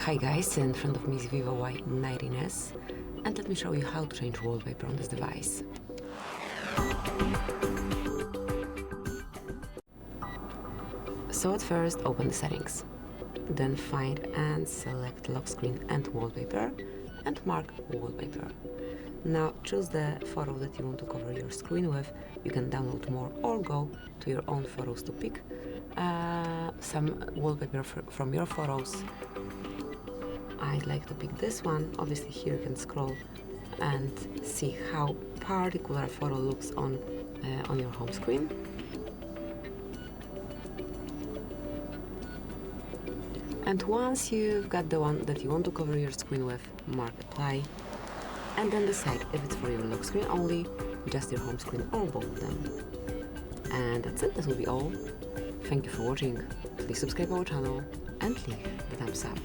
Hi guys, in front of me is VIVO Y19s, and let me show you how to change wallpaper on this device. So at first open the settings, then find and select lock screen and wallpaper and mark wallpaper. Now choose the photo that you want to cover your screen with. You can download more or go to your own photos to pick some wallpaper from your photos. I'd like to pick this one. Obviously here you can scroll and see how particular photo looks on your home screen. And once you've got the one that you want to cover your screen with, mark apply, and then decide if it's for your lock screen only, just your home screen, or both of them. And that's it, this will be all. Thank you for watching, please subscribe our channel and leave the thumbs up.